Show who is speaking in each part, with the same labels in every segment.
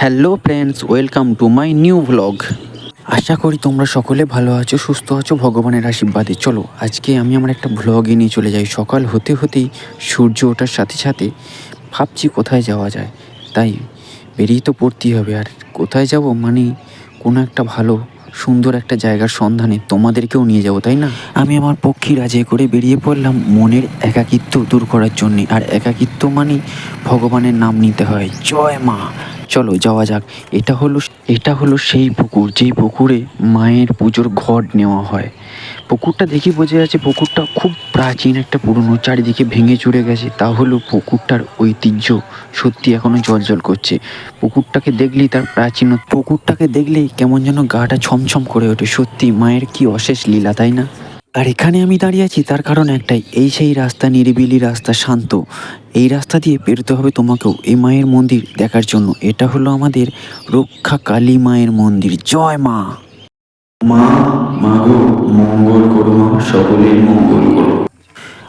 Speaker 1: Hello friends, welcome to my new vlog. আশা করি তোমরা সকলে ভালো আছো, সুস্থ আছো ভগবানের আশীর্বাদে। চলো আজকে আমি আমার একটা ভ্লগে নিয়ে চলে যাই। সকাল হতে হতেই সূর্য ওঠার সাথে সাথে ভাবছি কোথায় যাওয়া যায়, তাই বেরিয়ে তো পড়তেই হবে। আর কোথায় যাব মানে কোনো একটা ভালো সুন্দর একটা জায়গার সন্ধানে তোমাদেরকেও নিয়ে যাব, তাই না? আমি আমার পক্ষী রাজে করে বেরিয়ে পড়লাম মনের একাকিত্ব দূর করার জন্যে। আর একাকিত্ব মানে ভগবানের নাম নিতে হয়। জয় মা। চলো যাওয়া যাক। এটা হলো সেই পুকুর, যেই পুকুরে মায়ের পুজোর ঘট নেওয়া হয়। পুকুরটা দেখে বোঝা যাচ্ছে পুকুরটা খুব প্রাচীন, একটা পুরনো, চারিদিকে ভেঙে চুরে গেছে। তাহলেও পুকুরটার ঐতিহ্য সত্যি এখনো জ্বলজ্বল করছে। পুকুরটাকে দেখলেই কেমন যেন গাটা ছমছম করে ওঠে। সত্যি মায়ের কি অশেষ লীলা, তাই না? আর এখানে আমি দাঁড়িয়ে আছি তার কারণ একটাই, এই সেই রাস্তা, নিরিবিলি রাস্তা, শান্ত। এই রাস্তা দিয়ে পেরোতে হবে তোমাকেও এই মায়ের মন্দির দেখার জন্য। এটা হলো আমাদের রক্ষা কালী মায়ের মন্দির। জয় মা। মা, মাগো, মঙ্গল করো মা, সকলের মঙ্গল করো।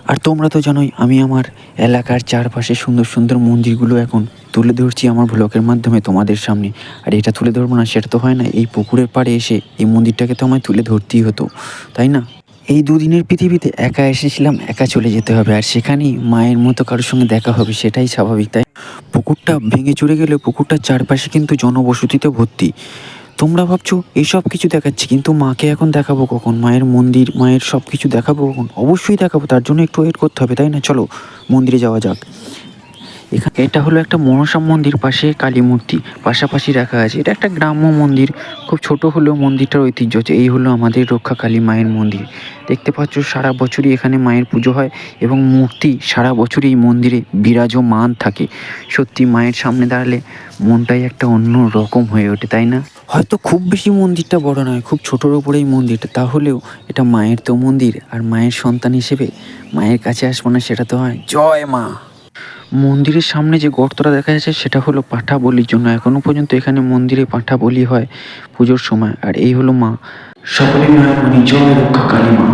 Speaker 1: আর তোমরা তো জানোই আমি আমার এলাকার চারপাশে সুন্দর সুন্দর মন্দিরগুলো এখন তুলে ধরছি আমার ভ্লগের মাধ্যমে তোমাদের সামনে। আর এটা তুলে ধরবো না সেটা তো হয় না, এই পুকুরের পাড়ে এসে এই মন্দিরটাকে তো আমায় তুলে ধরতেই হতো, তাই না? এই দুদিনের পৃথিবীতে একা এসেছিলাম, একা চলে যেতে হবে। আর সেখানেই মায়ের মতো কারোর সঙ্গে দেখা হবে, সেটাই স্বাভাবিক, তাই? পুকুরটা ভেঙে চুরে গেলে পুকুরটার চারপাশে কিন্তু জনবসতিতে ভর্তি। তোমরা ভাবছো এইসব কিছু দেখাচ্ছি, কিন্তু মাকে এখন দেখাবো কখন? মায়ের মন্দির, মায়ের সব কিছু দেখাবো কখন? অবশ্যই দেখাবো, তার জন্য একটু ওয়েট করতে হবে, তাই না? চলো মন্দিরে যাওয়া যাক। এটা হলো একটা মনসা মন্দির, পাশে কালী মূর্তি পাশাপাশি রাখা আছে। এটা একটা গ্রাম্য মন্দির, খুব ছোট হলেও মন্দিরটার ঐতিহ্য হচ্ছে। এই হলো আমাদের রক্ষা কালী মায়ের মন্দির। দেখতে পাচ্ছ সারা বছরই এখানে মায়ের পুজো হয় এবং মূর্তি সারা বছরই এই মন্দিরে বিরাজমান থাকে। সত্যি মায়ের সামনে দাঁড়ালে মনটাই একটা অন্য রকম হয়ে ওঠে, তাই না? হয়তো খুব বেশি মন্দিরটা বড় নয়, খুব ছোটোর ওপরেই মন্দিরটা, তাহলেও এটা মায়ের তো মন্দির। আর মায়ের সন্তান হিসেবে মায়ের কাছে আসবো না সেটা তো হয়। জয় মা। মন্দিরের সামনে যে গর্তটা দেখা যাচ্ছে সেটা হলো পাঁঠা বলির জন্য। এখনো পর্যন্ত এখানে মন্দিরে পাঁঠা বলি হয় পুজোর সময়। আর এই হলো মা, সকলের মায়ের মণি, জয় রক্ষা কালী মা।